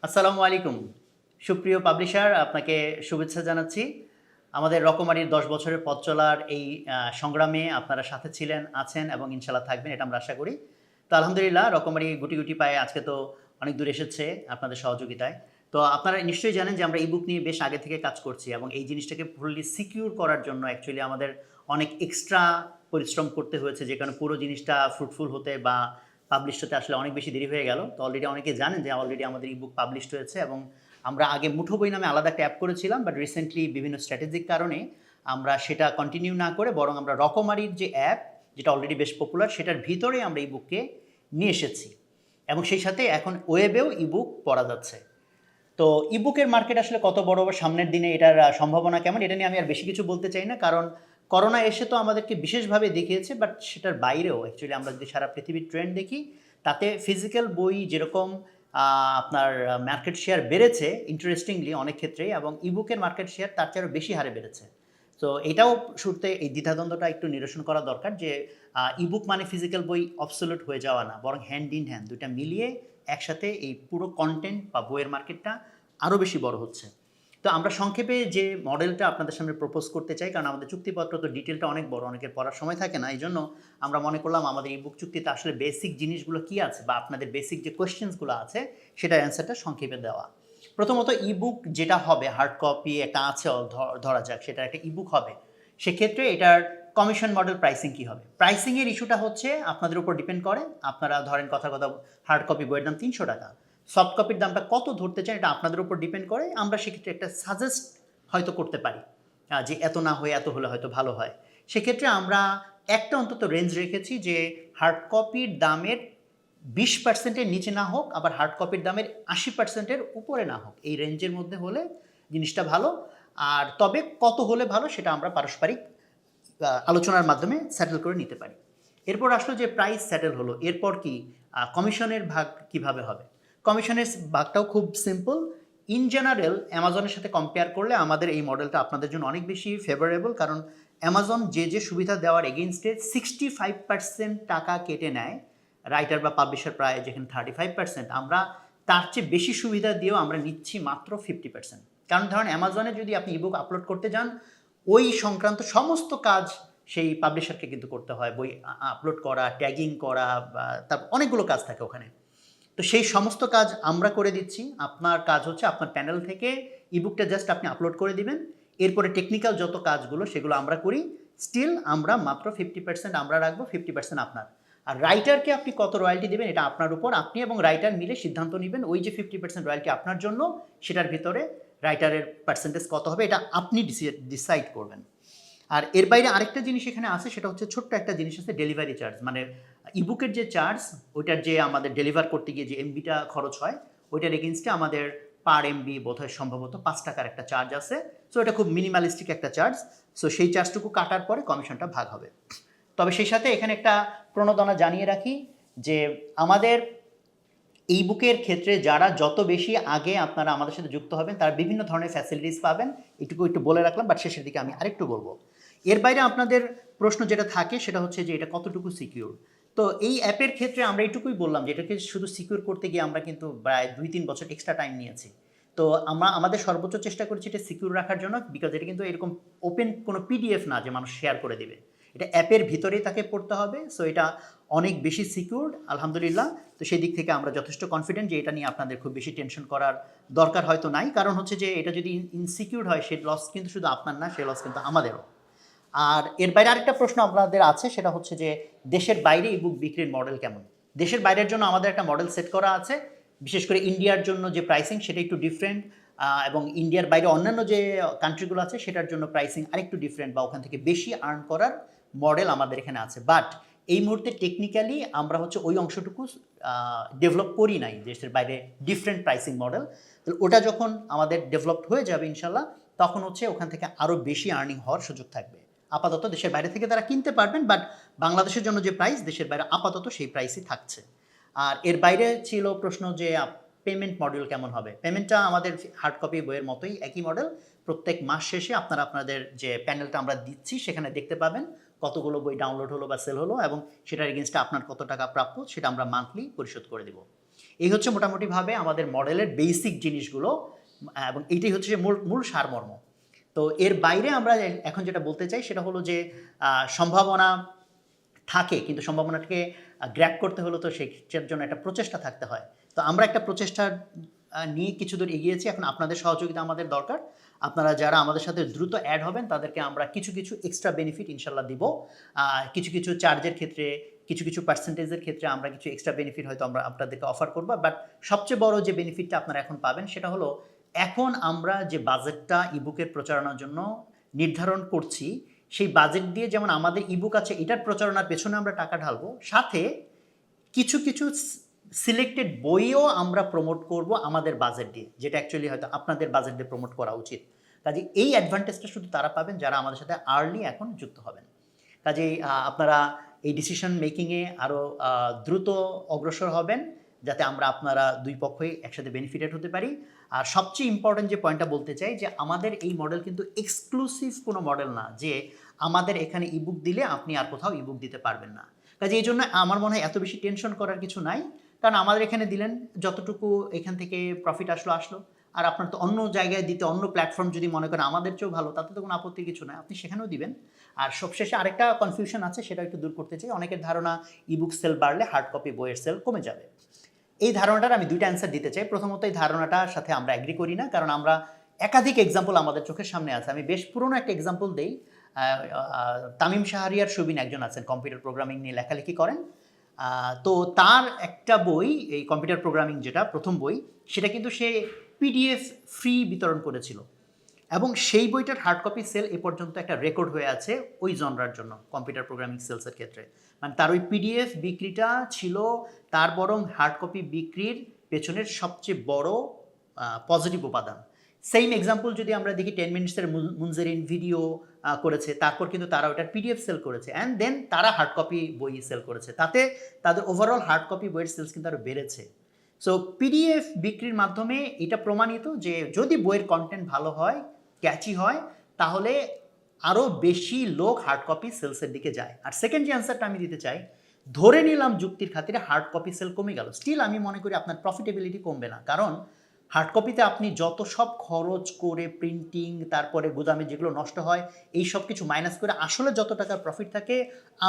আসসালামু আলাইকুম। সুপ্রিয় পাবলিশার, আপনাকে শুভেচ্ছা জানাচ্ছি। আমাদের রকমারির ১০ বছরের পথ চলার এই সংগ্রামে আপনারা সাথে ছিলেন, আছেন এবং ইনশাআল্লাহ থাকবেন এটা আমরা আশা করি। তো আলহামদুলিল্লাহ রকমারি গুটি, গুটি পায়ে আজকে তো অনেক দূর এসেছে আপনাদের সহযোগিতায়। তো আপনারা নিশ্চয়ই জানেন যে আমরা ই-বুক নিয়ে বেশ আগে থেকে কাজ করছি এবং এই জিনিসটাকে ফুললি সিকিউর করার জন্য অ্যাকচুয়ালি আমাদের অনেক এক্সট্রা পরিশ্রম করতে হয়েছে, যে কারণে পুরো জিনিসটা ফ্রুটফুল হতে বা পাবলিশ হতে আসলে অনেক বেশি দেরি হয়ে গেল। তো অলরেডি অনেকে জানেন যে অলরেডি আমাদের ই-বুক পাবলিশড হয়েছে এবং আমরা আগে মুঠো বই নামে আলাদা একটা অ্যাপ করেছিলাম, বাট রিসেন্টলি বিভিন্ন স্ট্র্যাটেজিক কারণে আমরা সেটা কন্টিনিউ না করে বরং আমরা রকমারির যে অ্যাপ, যেটা অলরেডি বেশ পপুলার, সেটার ভিতরেই আমরা ই-বুককে নিয়ে এসেছি এবং সেই সাথে এখন ওয়েবেও ই-বুক পড়া যাচ্ছে। তো ই-বুকের মার্কেট আসলে কত বড় বা সামনের দিনে এটার সম্ভাবনা কেমন, এটা নিয়ে আমি আর বেশি কিছু বলতে চাই না, কারণ করোনা এসে তো আমাদেরকে বিশেষভাবে দেখিয়েছে, বাট সেটার বাইরেও অ্যাকচুয়ালি আমরা যদি সারা পৃথিবীর ট্রেন্ড দেখি, তাতে ফিজিক্যাল বই যেরকম আপনার মার্কেট শেয়ার বেড়েছে ইন্টারেস্টিংলি অনেক ক্ষেত্রেই, এবং ই-বুকের মার্কেট শেয়ার তার চেয়েও বেশি হারে বেড়েছে। তো এটাও শুরুতে এই দ্বিধাদ্বন্দ্বটা একটু নিরসন করা দরকার যে ই-বুক মানে ফিজিক্যাল বই অবসোলিউট হয়ে যাওয়া না, বরং হ্যান্ড ইন হ্যান্ড দুইটা মিলিয়ে একসাথে এই পুরো কন্টেন্ট বা বইয়ের মার্কেটটা আরও বেশি বড় হচ্ছে। তো আমরা সংক্ষেপে যে মডেলটা আপনাদের সামনে প্রপোজ করতে চাই, কারণ আমাদের চুক্তিপত্র তো ডিটেলটা অনেক বড়, অনেকের পড়ার সময় থাকে না, এই জন্য আমরা মনে করলাম আমাদের ই-বুক চুক্তিতে আসলে বেসিক জিনিসগুলো কী আছে বা আপনাদের বেসিক যে কোয়েশ্চেন্সগুলো আছে সেটার অ্যান্সারটা সংক্ষেপে দেওয়া। প্রথমত, ই-বুক যেটা হবে, হার্ড কপি একটা আছে ধরা যাক, সেটা একটা ই-বুক হবে, সেক্ষেত্রে এটার কমিশন মডেল প্রাইসিং কী হবে? প্রাইসিংয়ের ইস্যুটা হচ্ছে আপনাদের উপর ডিপেন্ড করে। আপনারা ধরেন কথা হার্ড কপি বইয়ের দাম ৩০০ টাকা, সফট কপির দামটা কত ধরতে চান এটা আপনাদের উপর ডিপেন্ড করে। আমরা সেক্ষেত্রে একটা সাজেস্ট হয়তো করতে পারি যে এত না হয়ে এত হলে হয়তো ভালো হয়। সেক্ষেত্রে আমরা একটা অন্তত রেঞ্জ রেখেছি যে হার্ড কপির দামের 20%-এর নিচে না হোক, আবার হার্ড কপির দামের 80%-এর উপরে না হোক, এই রেঞ্জের মধ্যে হলে জিনিসটা ভালো। আর তবে কত হলে ভালো সেটা আমরা পারস্পরিক আলোচনার মাধ্যমে সেটেল করে নিতে পারি। এরপর আসলো যে প্রাইস সেটেল হলো, এরপর কি কমিশনের ভাগ কিভাবে হবে? কমিশনের ভাগটাও খুব সিম্পল। ইন জেনারেল অ্যামাজনের সাথে কম্পেয়ার করলে আমাদের এই মডেলটা আপনাদের জন্য অনেক বেশি ফেভারেবল, কারণ অ্যামাজন যে সুবিধা দেওয়ার এগেইনস্টে 65% টাকা কেটে নেয়, রাইটার বা পাবলিশার প্রায় যেখানে 35%, আমরা তার চেয়ে বেশি সুবিধা দিয়েও আমরা নিচ্ছি মাত্র 50%। কারণ ধরেন অ্যামাজনে যদি আপনি ইবুক আপলোড করতে যান, ওই সংক্রান্ত সমস্ত কাজ সেই পাবলিশারকে কিন্তু করতে হয়, বই আপলোড করা, ট্যাগিং করা, বা তার অনেকগুলো কাজ থাকে ওখানে। তো সেই সমস্ত কাজ আমরা করে দিচ্ছি। আপনার কাজ হচ্ছে আপনার প্যানেল থেকে ইবুকটা জাস্ট আপনি আপলোড করে দিবেন, এরপরে টেকনিক্যাল যত কাজগুলো সেগুলো আমরা করি। স্টিল আমরা মাত্র 50% আমরা রাখবো, 50% আপনার। আর রাইটারকে আপনি কত রয়্যালটি দেবেন এটা আপনার উপর, আপনি এবং রাইটার মিলে সিদ্ধান্ত নেবেন। ওই যে 50% রয়্যালটি আপনার জন্য, সেটার ভিতরে রাইটারের পার্সেন্টেজ কত হবে এটা আপনি ডিসাইড করবেন। আর এর বাইরে আরেকটা জিনিস এখানে আছে, সেটা হচ্ছে ছোট্ট একটা জিনিস আছে, ডেলিভারি চার্জ। মানে ইবুকের যে চার্জ, ওইটার যে আমাদের ডেলিভার করতে গিয়ে যে এমবিটা খরচ হয়, ওইটার এগেনস্টে আমাদের পার এমবি বোধহয় সম্ভবত 5 টাকার একটা চার্জ আছে। সো এটা খুব মিনিমালিস্টিক একটা চার্জ। সো সেই চার্জটুকু কাটার পরে কমিশনটা ভাগ হবে। তবে সেই সাথে এখানে একটা প্রণোদনা জানিয়ে রাখি যে আমাদের এই বুকের ক্ষেত্রে যারা যত বেশি আগে আপনারা আমাদের সাথে যুক্ত হবেন, তারা বিভিন্ন ধরনের ফ্যাসিলিটিস পাবেন। এটুকু একটু বলে রাখলাম, বাট শেষের দিকে আমি আরেকটু বলবো। এর বাইরে আপনাদের প্রশ্ন যেটা থাকে সেটা হচ্ছে যে এটা কতটুকু সিকিউর। তো এই অ্যাপের ক্ষেত্রে আমরা এইটুকুই বললাম যে এটাকে শুধু সিকিউর করতে গিয়ে আমরা কিন্তু প্রায় 2-3 বছর এক্সট্রা টাইম নিয়েছি। তো আমরা আমাদের সর্বোচ্চ চেষ্টা করেছি এটা সিকিউর রাখার জন্য, বিকজ এটা কিন্তু এরকম ওপেন কোনো পিডিএফ না যে মানুষ শেয়ার করে দেবে, এটা অ্যাপের ভিতরেই তাকে পড়তে হবে। সো এটা অনেক বেশি সিকিউরড আলহামদুলিল্লাহ। তো সেই দিক থেকে আমরা যথেষ্ট কনফিডেন্ট যে এটা নিয়ে আপনাদের খুব বেশি টেনশন করার দরকার হয়তো নাই, কারণ হচ্ছে যে এটা যদি ইনসিকিউর হয়, সে লস কিন্তু শুধু আপনার না, সে লস কিন্তু আমাদেরও। আর এর বাইরে আরেকটা প্রশ্ন আপনাদের আছে, সেটা হচ্ছে যে দেশের বাইরে ইবুক বিক্রির মডেল কেমন? দেশের বাইরের জন্য আমাদের একটা মডেল সেট করা আছে, বিশেষ করে ইন্ডিয়ার জন্য যে প্রাইসিং সেটা একটু ডিফারেন্ট, এবং ইন্ডিয়ার বাইরে অন্যান্য যে কান্ট্রিগুলো আছে সেটার জন্য প্রাইসিং আরেকটু ডিফারেন্ট বা ওখান থেকে বেশি আর্ন করার মডেল আমাদের এখানে আছে। বাট এই মুহূর্তে টেকনিক্যালি আমরা হচ্ছে ওই অংশটুকু ডেভেলপ করি নাই, দেশের বাইরে ডিফারেন্ট প্রাইসিং মডেল। তো ওটা যখন আমাদের ডেভেলপড হয়ে যাবে ইনশাল্লাহ, তখন হচ্ছে ওখান থেকে আরও বেশি আর্নিং হওয়ার সুযোগ থাকবে। আপাতত দেশের বাইরে থেকে তারা কিনতে পারবেন, বাট বাংলাদেশের জন্য যে প্রাইস, দেশের বাইরে আপাতত সেই প্রাইসই থাকছে। আর এর বাইরে ছিল প্রশ্ন যে পেমেন্ট মডেল কেমন হবে। পেমেন্টটা আমাদের হার্ড কপি বইয়ের মতোই একই মডেল। প্রত্যেক মাস শেষে আপনারা আপনাদের যে প্যানেলটা আমরা দিচ্ছি সেখানে দেখতে পাবেন কতগুলো বই ডাউনলোড হলো বা সেল হলো, এবং সেটার এগেনস্টে আপনার কত টাকা প্রাপ্য সেটা আমরা মান্থলি পরিশোধ করে দেব। এই হচ্ছে মোটামুটিভাবে আমাদের মডেলের বেসিক জিনিসগুলো, এবং এইটাই হচ্ছে মূল মূল সারমর্ম। তো এর বাইরে আমরা এখন যেটা বলতে চাই সেটা হলো যে সম্ভাবনা থাকে, কিন্তু সম্ভাবনাটাকে গ্র্যাব করতে হলে তো সেটার জন্য একটা প্রচেষ্টা থাকতে হয়। তো আমরা একটা প্রচেষ্টা নিয়ে কিছু দূর এগিয়েছি, এখন আপনাদের সহযোগিতা আমাদের দরকার। আপনারা যারা আমাদের সাথে দ্রুত অ্যাড হবেন তাদেরকে আমরা কিছু কিছু এক্সট্রা বেনিফিট ইনশাল্লাহ দিব। কিছু কিছু চার্জের ক্ষেত্রে, কিছু কিছু পার্সেন্টেজের ক্ষেত্রে আমরা কিছু এক্সট্রা বেনিফিট হয়তো আমরা আপনাদেরকে অফার করবো। বাট সবচেয়ে বড় যে বেনিফিটটা আপনারা এখন পাবেন সেটা হলো, এখন আমরা যে বাজেটটা ইবুকের প্রচারণার জন্য নির্ধারণ করছি, সেই বাজেট দিয়ে যেমন আমাদের ইবুক আছে এটার প্রচারণার পেছনে আমরা টাকা ঢালবো, সাথে কিছু কিছু সিলেক্টেড বইও আমরা প্রমোট করব আমাদের বাজেট দিয়ে, যেটা অ্যাকচুয়ালি হয়তো আপনাদের বাজেট দিয়ে প্রমোট করা উচিত। কাজে এই অ্যাডভান্টেজটা শুধু তারা পাবেন যারা আমাদের সাথে আর্লি এখন যুক্ত হবেন। কাজেই আপনারা এই ডিসিশন মেকিংয়ে আরও দ্রুত অগ্রসর হবেন, যাতে আমরা আপনারা দুই পক্ষই একসাথে বেনিফিটেড হতে পারি। আর সবচেয়ে ইম্পর্টেন্ট যে পয়েন্টটা বলতে চাই, যে আমাদের এই মডেল কিন্তু এক্সক্লুসিভ কোনো মডেল না যে আমাদের এখানে ইবুক দিলে আপনি আর কোথাও ইবুক দিতে পারবেন না। কাজে এই জন্য আমার মনে হয় এত বেশি টেনশন করার কিছু নাই, কারণ আমাদের এখানে দিলেন, যতটুকু এখান থেকে প্রফিট আসলো, আর আপনার তো অন্য জায়গায় দিতে, অন্য প্ল্যাটফর্ম যদি মনে করেন আমাদের চেয়েও ভালো, তাতে তো কোনো আপত্তি কিছু নয়, আপনি সেখানেও দিবেন। আর সবশেষে আরেকটা কনফিউশন আছে, সেটা একটু দূর করতে চাই। অনেকের ধারণা ইবুক সেল বাড়লে হার্ড কপি বইয়ের সেল কমে যাবে। এই ধারণাটার আমি দুইটা অ্যান্সার দিতে চাই। প্রথমত, এই ধারণাটার সাথে আমরা অ্যাগ্রি করি না, কারণ আমরা একাধিক এক্সাম্পল আমাদের চোখের সামনে আছে। আমি বেশ পুরনো একটা এক্সাম্পল দেই। তামিম শাহরিয়ার সুবিন একজন আছেন, কম্পিউটার প্রোগ্রামিং নিয়ে লেখালেখি করেন। তো তার একটা বই, এই কম্পিউটার প্রোগ্রামিং যেটা প্রথম বই, সেটা কিন্তু সে পিডিএফ ফ্রি বিতরণ করেছিল, এবং সেই বইটার হার্ড কপি সেল এ পর্যন্ত একটা রেকর্ড হয়ে আছে ওই জনরার জন্য, কম্পিউটার প্রোগ্রামিং সেলসের ক্ষেত্রে। মানে তার ওই পিডিএফ বিক্রিটা ছিল তার বরং হার্ড কপি বিক্রির পেছনের সবচেয়ে বড় পজিটিভ উপাদান। সেম এক্সাম্পল যদি আমরা দেখি, 10 মিনিটসের মুনজেরিন ভিডিও করেছে, তারপর কিন্তু তারা ওটার পিডিএফ সেল করেছে, অ্যান্ড দেন তারা হার্ড কপি বই সেল করেছে, তাতে তাদের ওভারঅল হার্ড কপি বইয়ের সেলস কিন্তু আরও বেড়েছে। সো পিডিএফ বিক্রির মাধ্যমে এটা প্রমাণিত যে যদি বইয়ের কন্টেন্ট ভালো হয়, ক্যাচি হয়, তাহলে আরও বেশি লোক হার্ড কপি সেলসের দিকে যায়। আর সেকেন্ড যে অ্যান্সারটা আমি দিতে চাই, ধরে নিলাম যুক্তির খাতিরে হার্ড কপি সেল কমে গেল, স্টিল আমি মনে করি আপনার প্রফিটেবিলিটি কমবে না, কারণ হার্ড কপিতে আপনি যত সব খরচ করে প্রিন্টিং, তারপরে গুদামে যেগুলো নষ্ট হয়, এই সব কিছু মাইনাস করে আসলে যত টাকার প্রফিট থাকে,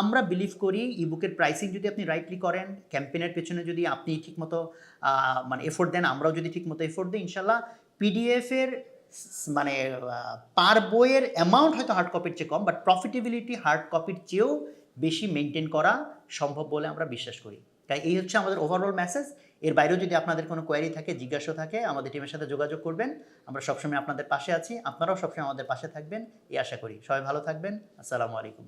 আমরা বিলিভ করি ইবুকের প্রাইসিং যদি আপনি রাইটলি করেন, ক্যাম্পেইনের পেছনে যদি আপনি ঠিকমতো মানে এফোর্ট দেন, আমরাও যদি ঠিকমতো এফোর্ট দিই, ইনশাল্লাহ পিডিএফের মানে পার বইয়ের অ্যামাউন্ট হয়তো হার্ড কপির চেয়ে কম, বাট প্রফিটেবিলিটি হার্ড কপির চেয়েও বেশি মেনটেন করা সম্ভব বলে আমরা বিশ্বাস করি। তাই এই হচ্ছে আমাদের ওভারঅল মেসেজ। এর বাইরেও যদি আপনাদের কোনো কোয়ারি থাকে, জিজ্ঞাসা থাকে, আমাদের টিমের সাথে যোগাযোগ করবেন। আমরা সবসময় আপনাদের পাশে আছি, আপনারাও সবসময় আমাদের পাশে থাকবেন এই আশা করি। সবাই ভালো থাকবেন। আসসালামু আলাইকুম।